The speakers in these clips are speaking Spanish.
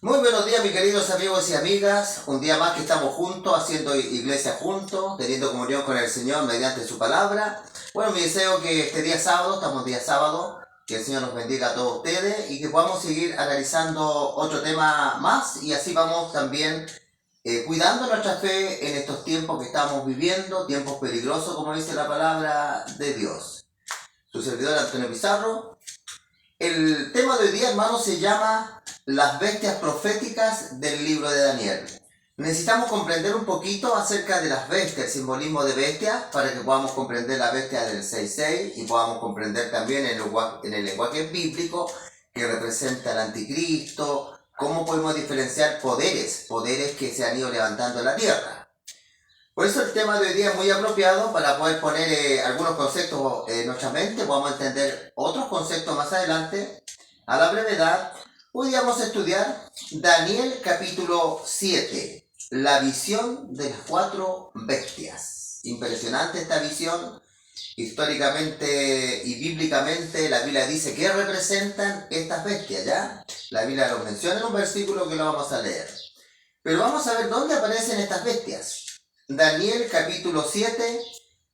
Muy buenos días, mis queridos amigos y amigas. Un día más que estamos juntos, haciendo iglesia juntos, teniendo comunión con el Señor mediante su palabra. Bueno, mi deseo que este día sábado, estamos día sábado, que el Señor nos bendiga a todos ustedes y que podamos seguir analizando otro tema más y así vamos también cuidando nuestra fe en estos tiempos que estamos viviendo, tiempos peligrosos, como dice la palabra de Dios. Su servidor Antonio Pizarro. El tema de hoy día, hermanos, se llama las bestias proféticas del libro de Daniel. Necesitamos comprender un poquito acerca de las bestias, el simbolismo de bestias, para que podamos comprender la bestia del 6.6 y podamos comprender también en el lenguaje bíblico que representa el anticristo, cómo podemos diferenciar poderes que se han ido levantando en la tierra. Por eso el tema de hoy día es muy apropiado para poder poner algunos conceptos en nuestra mente, podamos entender otros conceptos más adelante. A la brevedad, hoy vamos a estudiar Daniel capítulo 7, la visión de las 4 bestias. Impresionante esta visión, históricamente y bíblicamente la Biblia dice que representan estas bestias, ¿ya? La Biblia lo menciona en un versículo que lo vamos a leer. Pero vamos a ver dónde aparecen estas bestias. Daniel capítulo 7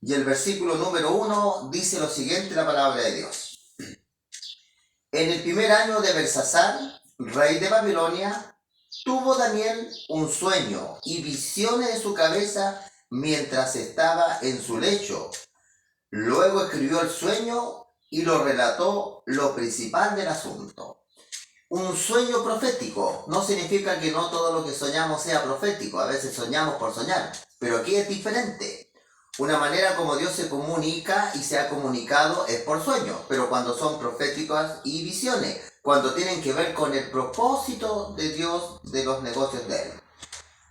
y el versículo número 1 dice lo siguiente la palabra de Dios. En el primer año de Belsasar, rey de Babilonia, tuvo Daniel un sueño y visiones de su cabeza mientras estaba en su lecho. Luego escribió el sueño y lo relató lo principal del asunto. Un sueño profético no significa que no todo lo que soñamos sea profético, a veces soñamos por soñar, pero aquí es diferente. Una manera como Dios se comunica y se ha comunicado es por sueños, pero cuando son proféticas y visiones, cuando tienen que ver con el propósito de Dios de los negocios de Él.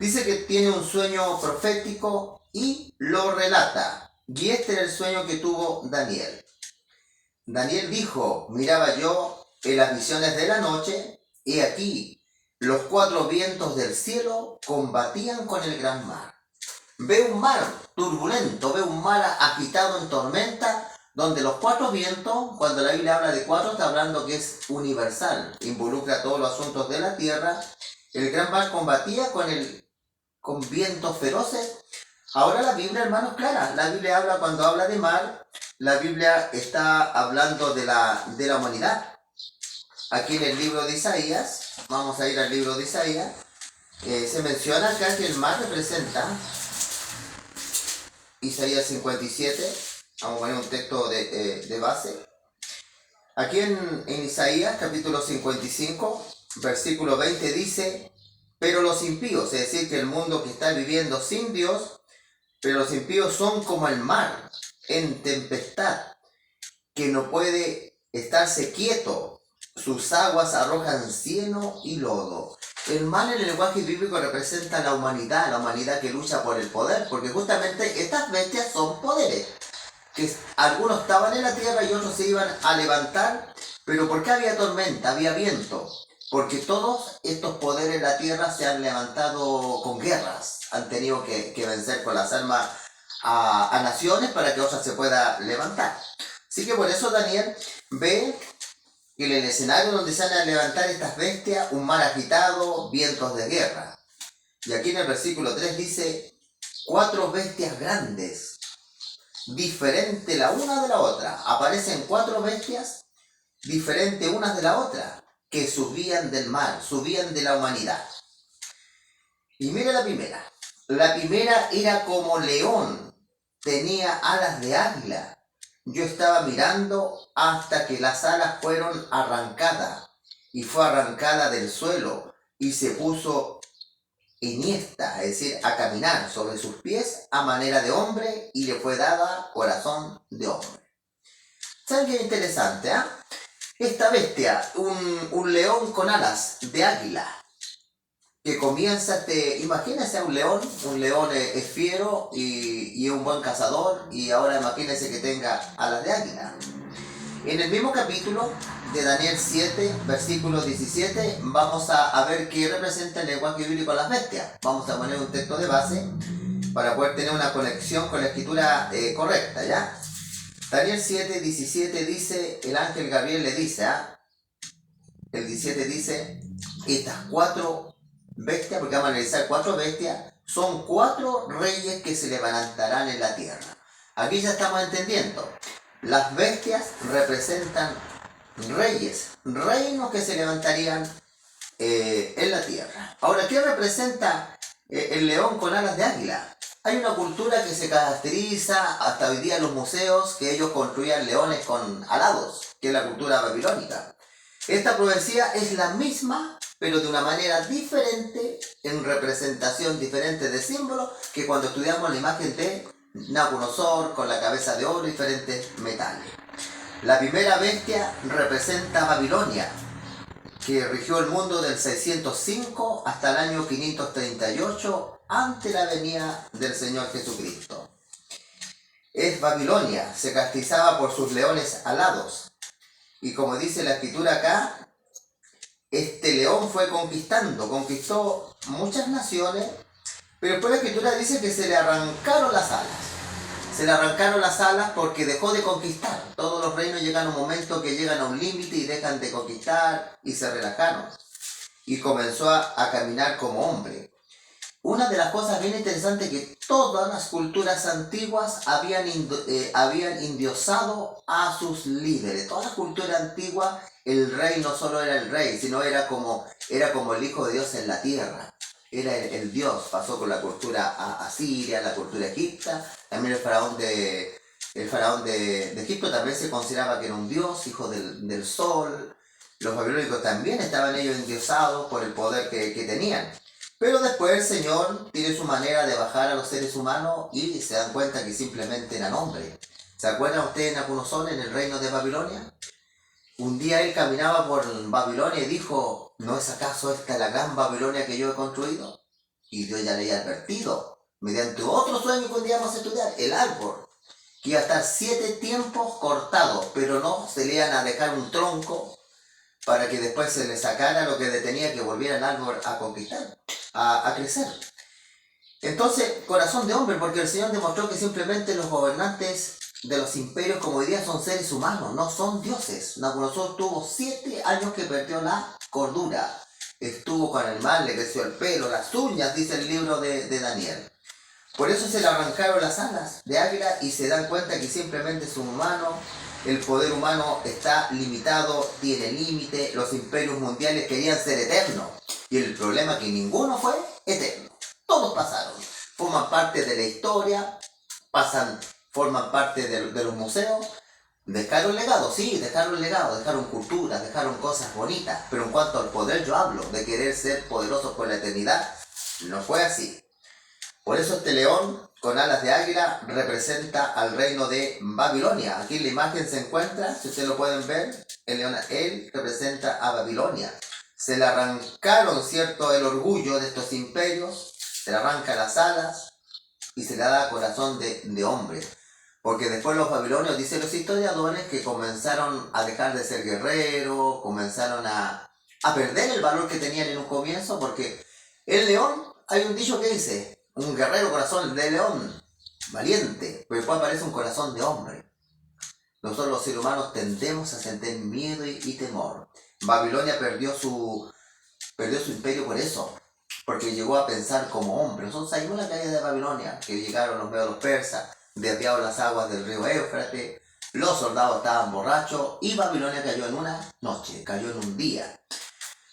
Dice que tiene un sueño profético y lo relata, y este era el sueño que tuvo Daniel. Daniel dijo, miraba yo en las visiones de la noche, y aquí los 4 vientos del cielo combatían con el gran mar. Ve un mar turbulento, ve un mar agitado en tormenta, donde los 4 vientos, cuando la Biblia habla de 4, está hablando que es universal, involucra todos los asuntos de la tierra. El gran mar combatía con vientos feroces. Ahora la Biblia, hermanos, clara, la Biblia habla, cuando habla de mar, la Biblia está hablando de la humanidad. Aquí en el libro de Isaías, vamos a ir al libro de Isaías, se menciona acá que el mar representa Isaías 57, vamos a poner un texto de base. Aquí en Isaías capítulo 55, versículo 20 dice, pero los impíos, es decir, que el mundo que está viviendo sin Dios, pero los impíos son como el mar en tempestad, que no puede estarse quieto. Sus aguas arrojan cieno y lodo. El mar en el lenguaje bíblico representa la humanidad que lucha por el poder, porque justamente estas bestias son poderes, que algunos estaban en la tierra y otros se iban a levantar. Pero ¿por qué había tormenta? Había viento. Porque todos estos poderes en la tierra se han levantado con guerras, han tenido que vencer con las armas a naciones para que otras se pueda levantar. Así que por eso Daniel ve en el escenario donde se van a levantar estas bestias, un mar agitado, vientos de guerra. Y aquí en el versículo 3 dice, 4 bestias grandes, diferentes la una de la otra. Aparecen 4 bestias, diferentes unas de la otra, que subían del mar, subían de la humanidad. Y mira la primera. La primera era como león, tenía alas de águila. Yo estaba mirando hasta que las alas fueron arrancadas, y fue arrancada del suelo, y se puso enhiesta, es decir, a caminar sobre sus pies a manera de hombre, y le fue dada corazón de hombre. ¿Saben qué interesante? Esta bestia, un león con alas de águila, que comienza, imagínense un león es fiero y es un buen cazador, y ahora imagínense que tenga alas de águila. En el mismo capítulo de Daniel 7, versículo 17, vamos a ver qué representa el lenguaje bíblico a las bestias. Vamos a poner un texto de base para poder tener una conexión con la escritura correcta, ¿ya? Daniel 7, 17 dice, el ángel Gabriel le dice, el 17 dice, Estas 4 bestias, porque vamos a analizar 4 bestias, son 4 reyes que se levantarán en la tierra. Aquí ya estamos entendiendo. Las bestias representan reyes, reinos que se levantarían en la tierra. Ahora, ¿qué representa el león con alas de águila? Hay una cultura que se caracteriza hasta hoy día en los museos, que ellos construían leones con alados, que es la cultura babilónica. Esta profecía es la misma, pero de una manera diferente, en representación diferente de símbolo, que cuando estudiamos la imagen de Nabucodonosor con la cabeza de oro y diferentes metales. La primera bestia representa Babilonia, que rigió el mundo del 605 hasta el año 538 ante la venida del Señor Jesucristo. Es Babilonia, se caracterizaba por sus leones alados. Y como dice la escritura acá, este león fue conquistó muchas naciones, pero después la escritura dice que se le arrancaron las alas. Se le arrancaron las alas porque dejó de conquistar. Todos los reinos llegan a un momento que llegan a un límite y dejan de conquistar y se relajaron. Y comenzó a caminar como hombre. Una de las cosas bien interesantes es que todas las culturas antiguas habían endiosado a sus líderes. Todas las culturas antiguas, el rey no solo era el rey, sino era como el Hijo de Dios en la tierra. Era el Dios. Pasó con la cultura asiria, la cultura egipcia. También el faraón de Egipto también se consideraba que era un dios, hijo del sol. Los babilónicos también estaban ellos endiosados por el poder que tenían. Pero después el Señor tiene su manera de bajar a los seres humanos y se dan cuenta que simplemente eran hombres. ¿Se acuerdan ustedes de Nabucodonosor en el reino de Babilonia? Un día él caminaba por Babilonia y dijo, ¿no es acaso esta la gran Babilonia que yo he construido? Y Dios ya le había advertido, mediante otro sueño que un día vamos a estudiar, el árbol, que iba a estar 7 tiempos cortado, pero no se le iban a dejar un tronco para que después se le sacara lo que detenía que volviera el árbol a conquistar, a crecer. Entonces, corazón de hombre, porque el Señor demostró que simplemente los gobernantes de los imperios como hoy día son seres humanos, no son dioses. Nabucodonosor tuvo 7 años que perdió la cordura. Estuvo con el mal, le creció el pelo, las uñas, dice el libro de Daniel. Por eso se le arrancaron las alas de águila y se dan cuenta que simplemente es un humano. El poder humano está limitado, tiene límite. Los imperios mundiales querían ser eternos. Y el problema es que ninguno fue eterno. Todos pasaron. Forman parte de la historia, forman parte de los museos. Dejaron legado, sí, dejaron legado, dejaron cultura, dejaron cosas bonitas. Pero en cuanto al poder yo hablo, de querer ser poderosos por la eternidad, no fue así. Por eso este león con alas de águila representa al reino de Babilonia. Aquí en la imagen se encuentra, si ustedes lo pueden ver, el león, él representa a Babilonia. Se le arrancaron, ¿cierto?, el orgullo de estos imperios, se le arrancan las alas y se le da corazón de hombre. Porque después los babilonios, dicen los historiadores, que comenzaron a dejar de ser guerreros, comenzaron a perder el valor que tenían en un comienzo, porque el león, hay un dicho que dice, un guerrero corazón de león, valiente, pero después aparece un corazón de hombre. Nosotros los seres humanos tendemos a sentir miedo y temor. Babilonia perdió su imperio por eso, porque llegó a pensar como hombre. Nosotros salimos la calle de Babilonia, que llegaron los medos persas, desviaron las aguas del río Éufrates, los soldados estaban borrachos y Babilonia cayó en una noche, cayó en un día.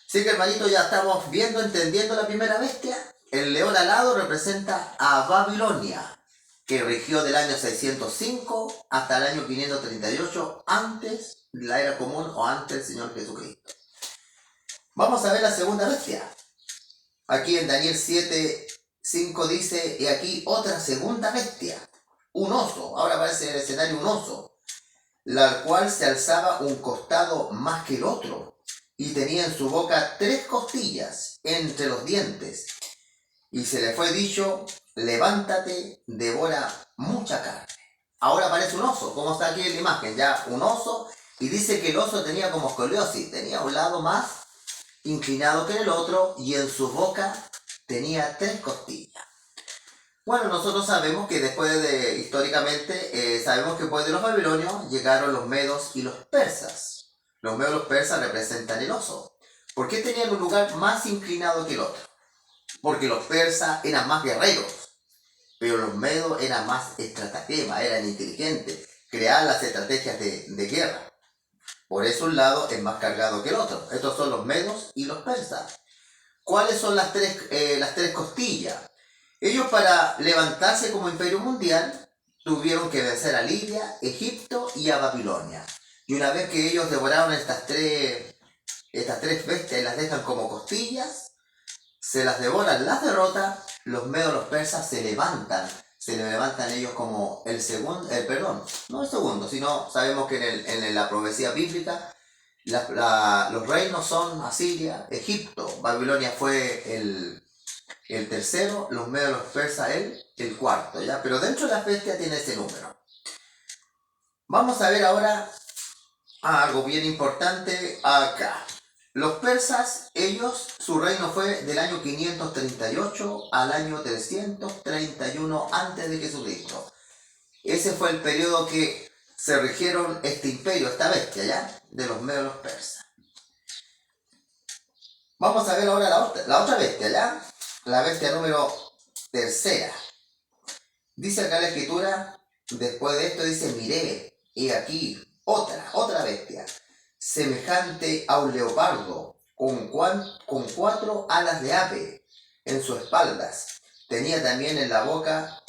Así que hermanito, ya estamos viendo, entendiendo la primera bestia. El león alado representa a Babilonia, que rigió del año 605 hasta el año 538 antes de la era común o antes del Señor Jesucristo. Vamos a ver la segunda bestia. Aquí en Daniel 7:5 dice, y aquí otra segunda bestia, un oso. Ahora aparece en el escenario un oso, la cual se alzaba un costado más que el otro, y tenía en su boca 3 costillas entre los dientes. Y se le fue dicho, levántate, devora mucha carne. Ahora aparece un oso, como está aquí en la imagen, ya un oso, y dice que el oso tenía como escoliosis, tenía un lado más inclinado que en el otro, y en su boca tenía 3 costillas. Bueno, nosotros sabemos que históricamente, sabemos que después de los babilonios llegaron los medos y los persas. Los medos y los persas representan el oso. ¿Por qué tenían un lugar más inclinado que el otro? Porque los persas eran más guerreros, pero los medos eran más estratagemas, eran inteligentes, creaban las estrategias de guerra. Por eso un lado es más cargado que el otro. Estos son los medos y los persas. ¿Cuáles son las tres costillas? Ellos, para levantarse como imperio mundial, tuvieron que vencer a Libia, Egipto y a Babilonia. Y una vez que ellos devoraron estas tres bestias y las dejan como costillas, se las devoran, las derrotas, los medos, los persas se levantan ellos como el segundo, no el segundo, sino sabemos que en la profecía bíblica los reinos son Asiria, Egipto, Babilonia fue el tercero, los medos, los persas el cuarto, ¿ya? Pero dentro de la bestia tiene ese número. Vamos a ver ahora algo bien importante acá. Los persas, su reino fue del año 538 al año 331 a.C. Ese fue el periodo que se rigieron este imperio, esta bestia, ¿ya? De los medos los persas. Vamos a ver ahora la otra bestia, ¿ya? La bestia número tercera. Dice acá la escritura, después de esto dice, miré, y aquí otra bestia, semejante a un leopardo, con 4 alas de ave en sus espaldas. Tenía también en la boca,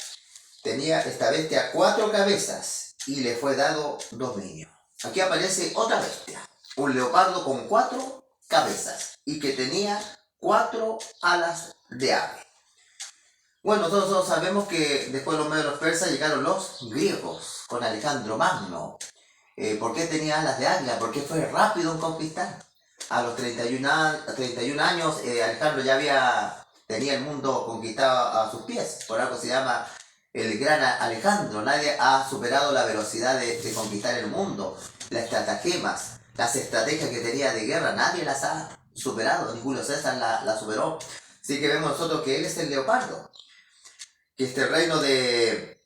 tenía esta bestia 4 cabezas, y le fue dado dominio. Aquí aparece otra bestia, un leopardo con 4 cabezas, y que tenía 4 alas de ave. Bueno, todos sabemos que después de los medos de los persas llegaron los griegos, con Alejandro Magno. ¿Por qué tenía alas de águila? Porque fue rápido en conquistar. A los 31 años, Alejandro ya tenía el mundo conquistado a sus pies. Por algo se llama el gran Alejandro. Nadie ha superado la velocidad de conquistar el mundo. Las estratagemas, las estrategias que tenía de guerra, nadie las ha superado. Ni Julio César la superó. Así que vemos nosotros que él es el leopardo. Que este reino de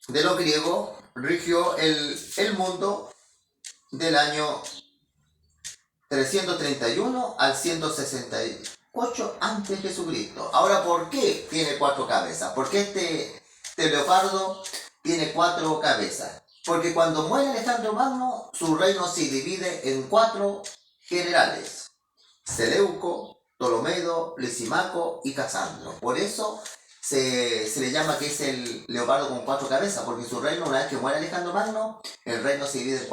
los griegos rigió el mundo del año 331 al 168 a.C. Ahora, ¿por qué tiene 4 cabezas? ¿Por qué este leopardo tiene 4 cabezas? Porque cuando muere Alejandro Magno, su reino se divide en 4 generales: Seleuco, Ptolomeo, Lisimaco y Casandro. Por eso se le llama que es el leopardo con 4 cabezas, porque su reino, una vez que muere Alejandro Magno, el reino se divide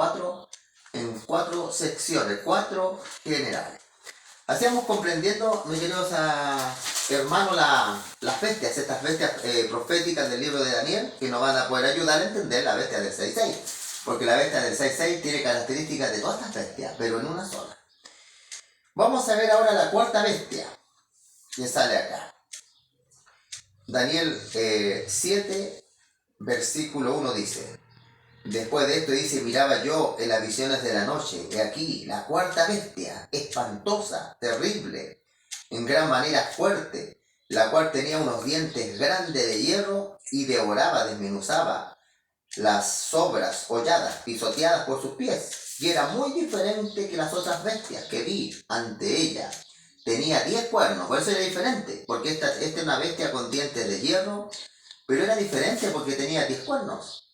en 4 secciones, 4 generales. Así vamos comprendiendo, mis queridos hermanos, las bestias, estas bestias proféticas del libro de Daniel, que nos van a poder ayudar a entender la bestia del 6.6. Porque la bestia del 6.6 tiene características de todas estas bestias, pero en una sola. Vamos a ver ahora la cuarta bestia, que sale acá. Daniel 7, versículo 1 dice: después de esto dice, miraba yo en las visiones de la noche, y aquí la cuarta bestia, espantosa, terrible, en gran manera fuerte, la cual tenía unos dientes grandes de hierro y devoraba, desmenuzaba las sobras holladas, pisoteadas por sus pies, y era muy diferente que las otras bestias que vi ante ella. Tenía 10 cuernos, por eso era diferente, porque esta es una bestia con dientes de hierro, pero era diferente porque tenía 10 cuernos.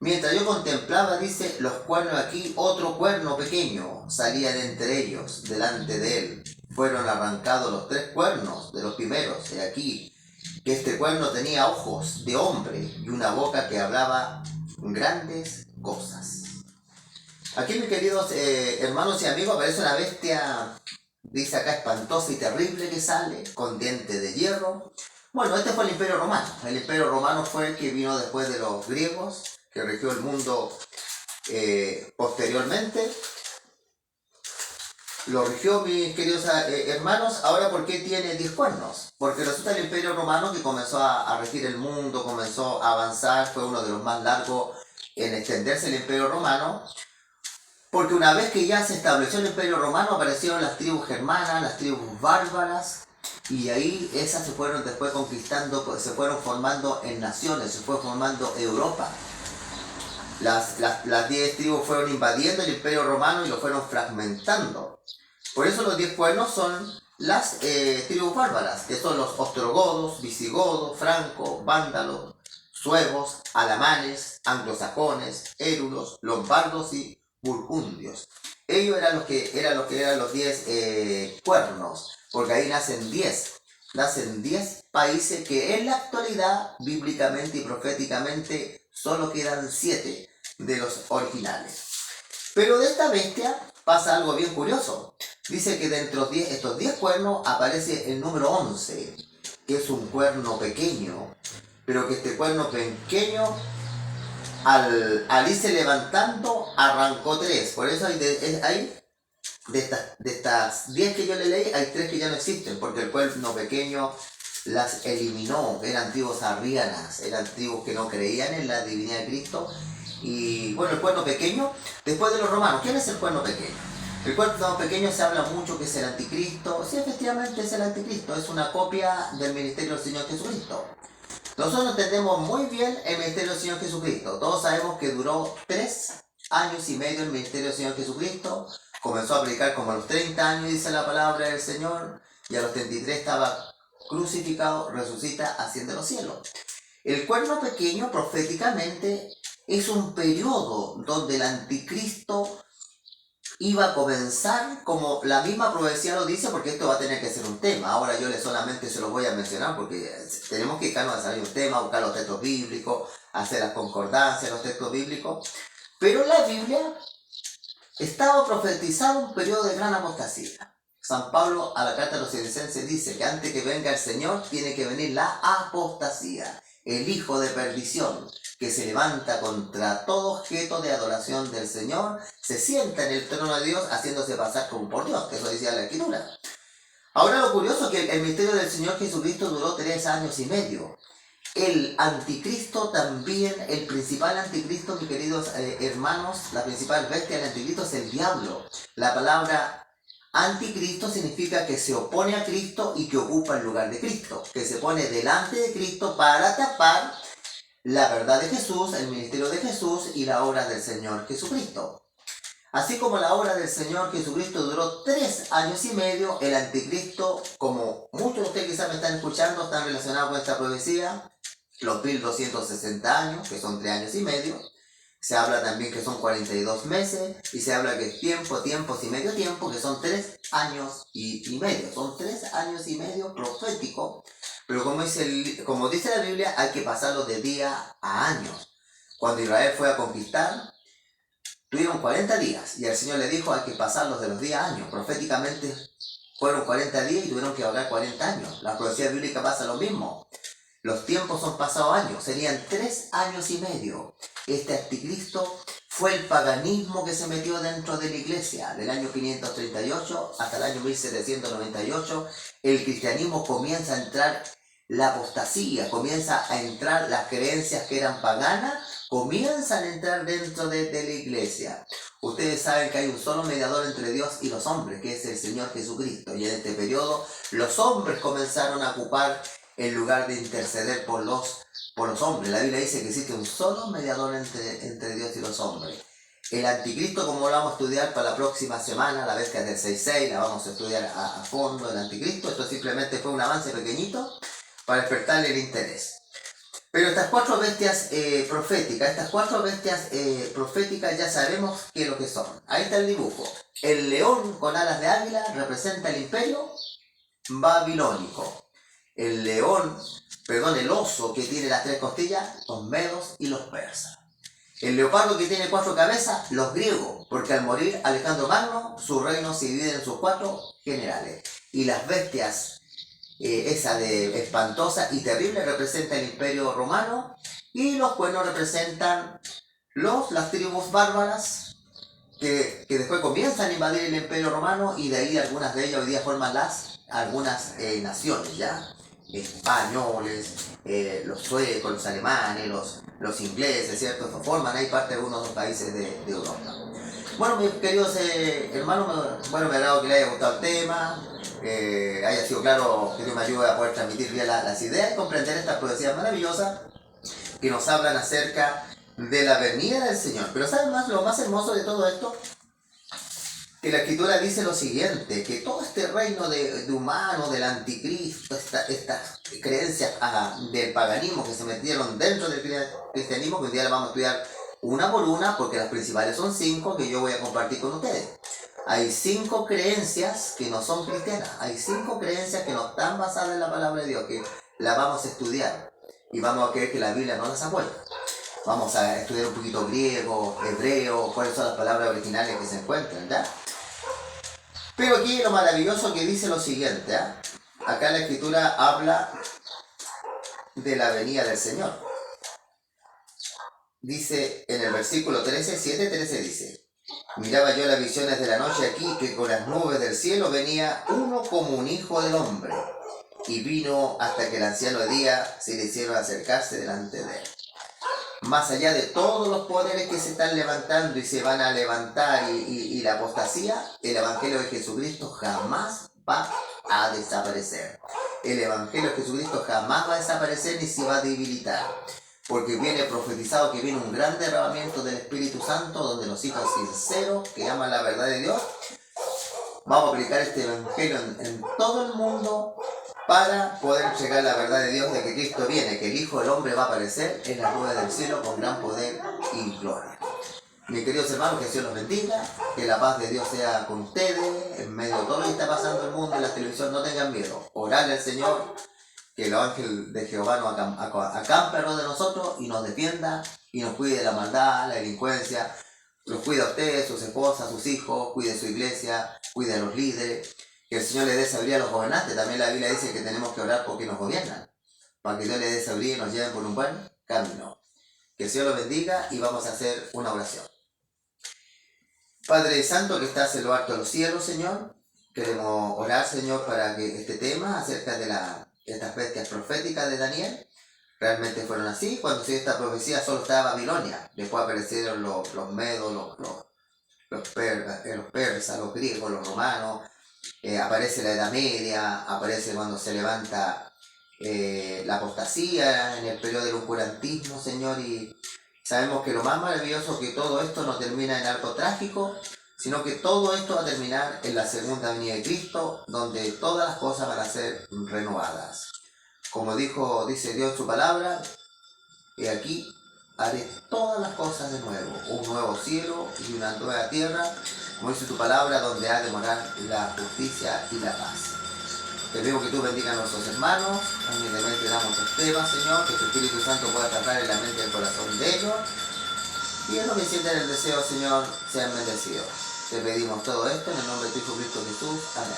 Mientras yo contemplaba, dice, los cuernos aquí, otro cuerno pequeño salía de entre ellos, delante de él. Fueron arrancados los 3 cuernos de los primeros, y aquí, que este cuerno tenía ojos de hombre y una boca que hablaba grandes cosas. Aquí, mis queridos hermanos y amigos, aparece una bestia, dice acá, espantosa y terrible que sale, con dientes de hierro. Bueno, este fue el Imperio Romano. El Imperio Romano fue el que vino después de los griegos, que rigió el mundo posteriormente. Lo rigió, mis queridos hermanos. Ahora, ¿por qué tiene 10 cuernos? Porque resulta el Imperio Romano, que comenzó a regir el mundo, comenzó a avanzar, fue uno de los más largos en extenderse el Imperio Romano. Porque una vez que ya se estableció el Imperio Romano, aparecieron las tribus germanas, las tribus bárbaras, y ahí esas se fueron después conquistando, pues, se fueron formando en naciones, se fue formando Europa. Las 10 tribus fueron invadiendo el Imperio Romano y lo fueron fragmentando. Por eso los 10 cuernos son las tribus bárbaras, que son los ostrogodos, visigodos, francos, vándalos, suevos, alamanes, anglosajones, érulos, lombardos y burgundios. Ellos eran los 10 cuernos, porque ahí nacen 10 países que en la actualidad, bíblicamente y proféticamente, solo quedan 7 de los originales. Pero de esta bestia pasa algo bien curioso. Dice que dentro de estos 10 cuernos aparece el número 11, que es un cuerno pequeño, pero que este cuerno pequeño, al irse levantando, arrancó 3. Por eso de estas 10 que yo le leí, hay 3 que ya no existen, porque el cuerno pequeño las eliminó. Eran tribus arrianas, eran tribus que no creían en la divinidad de Cristo. Y bueno, el cuerno pequeño, después de los romanos, ¿quién es el cuerno pequeño? El cuerno pequeño se habla mucho que es el anticristo. Sí, efectivamente es el anticristo, es una copia del ministerio del Señor Jesucristo. Nosotros entendemos muy bien el ministerio del Señor Jesucristo. Todos sabemos que duró 3 años y medio el ministerio del Señor Jesucristo. Comenzó a predicar como a los 30 años, dice la palabra del Señor, y a los 33 estaba crucificado, resucita, asciende a los cielos. El cuerno pequeño, proféticamente, es un periodo donde el anticristo iba a comenzar, como la misma profecía lo dice, porque esto va a tener que ser un tema. Ahora yo solamente se lo voy a mencionar porque tenemos que dedicarnos a desarrollar un tema, buscar los textos bíblicos, hacer las concordancias, los textos bíblicos. Pero en la Biblia estaba profetizado un periodo de gran apostasía. San Pablo a la carta de los Filipenses dice que antes que venga el Señor tiene que venir la apostasía, el hijo de perdición, que se levanta contra todo objeto de adoración del Señor, se sienta en el trono de Dios haciéndose pasar como por Dios, que eso decía la Escritura. Ahora lo curioso es que el misterio del Señor Jesucristo duró 3 años y medio. El anticristo también, el principal anticristo, mis queridos hermanos, la principal bestia del anticristo es el diablo. La palabra anticristo significa que se opone a Cristo y que ocupa el lugar de Cristo, que se pone delante de Cristo para tapar la verdad de Jesús, el ministerio de Jesús y la obra del Señor Jesucristo. Así como la obra del Señor Jesucristo duró 3 años y medio, el anticristo, como muchos de ustedes quizás me están escuchando, están relacionados con esta profecía, los 1260 años, que son 3 años y medio. Se habla también que son 42 meses, y se habla que es tiempos y medio tiempo, que son 3 años y medio. Son 3 años y medio proféticos, pero como dice la Biblia, hay que pasarlo de día a años. Cuando Israel fue a conquistar, tuvieron 40 días, y el Señor le dijo, hay que pasarlos de los días a años. Proféticamente fueron 40 días y tuvieron que vagar 40 años. La profecía bíblica pasa lo mismo. Los tiempos son pasados años, serían 3 años y medio. Este anticristo fue el paganismo que se metió dentro de la iglesia. Del año 538 hasta el año 1798, el cristianismo comienza a entrar la apostasía, comienza a entrar las creencias que eran paganas, comienzan a entrar dentro de la iglesia. Ustedes saben que hay un solo mediador entre Dios y los hombres, que es el Señor Jesucristo. Y en este periodo los hombres comenzaron a ocupar el lugar de interceder por los hombres. La Biblia dice que existe un solo mediador entre Dios y los hombres. El anticristo, como lo vamos a estudiar para la próxima semana, la bestia del 6-6, la vamos a estudiar a fondo, el anticristo. Esto simplemente fue un avance pequeñito para despertarle el interés. Pero estas 4 bestias proféticas, ya sabemos qué es lo que son. Ahí está el dibujo. El león con alas de águila representa el imperio babilónico. El oso que tiene las 3 costillas, los medos y los persas. El leopardo que tiene 4 cabezas, los griegos, porque al morir Alejandro Magno, su reino se divide en sus 4 generales. Y las bestias, esa de espantosa y terrible, representa el imperio romano, y los cuernos representan las tribus bárbaras, que después comienzan a invadir el imperio romano, y de ahí algunas de ellas hoy día forman algunas naciones, ¿ya? Españoles, los suecos, los alemanes, los ingleses, ¿cierto? Forman ahí parte de algunos de los países de Europa. Bueno, mis queridos hermanos, me agrado que les haya gustado el tema, haya sido claro, que Dios me ayude a poder transmitir bien las ideas y comprender estas profecías maravillosas que nos hablan acerca de la venida del Señor. Pero ¿saben más? Lo más hermoso de todo esto que la Escritura dice lo siguiente, que todo este reino de humano, del anticristo, estas creencias del paganismo que se metieron dentro del cristianismo, que un día las vamos a estudiar una por una, porque las principales son 5 que yo voy a compartir con ustedes. Hay 5 creencias que no son cristianas, hay 5 creencias que no están basadas en la palabra de Dios, que las vamos a estudiar y vamos a creer que la Biblia no las apoya. Vamos a estudiar un poquito griego, hebreo, cuáles son las palabras originales que se encuentran, ¿ya? Pero aquí lo maravilloso que dice lo siguiente, ¿eh? Acá la Escritura habla de la venida del Señor. Dice en el versículo 13, 7:13 dice: miraba yo las visiones de la noche aquí, que con las nubes del cielo venía uno como un hijo del hombre, y vino hasta que el anciano de día se le hicieron acercarse delante de él. Más allá de todos los poderes que se están levantando y se van a levantar y la apostasía, el Evangelio de Jesucristo jamás va a desaparecer. El Evangelio de Jesucristo jamás va a desaparecer ni se va a debilitar. Porque viene profetizado que viene un gran derramamiento del Espíritu Santo, donde los hijos sinceros que aman la verdad de Dios, vamos a aplicar este Evangelio en todo el mundo, para poder entregar la verdad de Dios de que Cristo viene, que el Hijo del Hombre va a aparecer en las nubes del cielo con gran poder y gloria. Mis queridos hermanos, que Dios los bendiga, que la paz de Dios sea con ustedes, en medio de todo lo que está pasando en el mundo, en la televisión, no tengan miedo. Orarle al Señor, que el ángel de Jehová nos acampe alrededor de nosotros y nos defienda y nos cuide de la maldad, la delincuencia, los cuida a ustedes, sus esposas, sus hijos, cuide su iglesia, cuide a los líderes. Que el Señor le dé sabiduría a los gobernantes. También la Biblia dice que tenemos que orar porque nos gobiernan, para que Dios le dé sabiduría y nos lleve por un buen camino. Que el Señor los bendiga y vamos a hacer una oración. Padre Santo que estás en lo alto de los cielos, Señor, queremos orar, Señor, para que este tema acerca de estas bestias proféticas de Daniel realmente fueron así. Cuando se dio esta profecía solo estaba Babilonia, después aparecieron los medos, los persas, los griegos, los romanos. Aparece la Edad Media, aparece cuando se levanta la apostasía en el periodo del oscurantismo, Señor, y sabemos que lo más maravilloso es que todo esto no termina en algo trágico, sino que todo esto va a terminar en la segunda venida de Cristo, donde todas las cosas van a ser renovadas. Como dice Dios en su palabra, y aquí haré todas las cosas de nuevo, un nuevo cielo y una nueva tierra, como dice tu palabra, donde ha de morar la justicia y la paz. Te pido que tú bendiga a nuestros hermanos, humildemente damos estos temas, Señor, que tu Espíritu Santo pueda tratar en la mente y el corazón de ellos, y en lo que sienten el deseo, Señor, sean bendecidos. Te pedimos todo esto en el nombre de tu Hijo Cristo Jesús. Amén.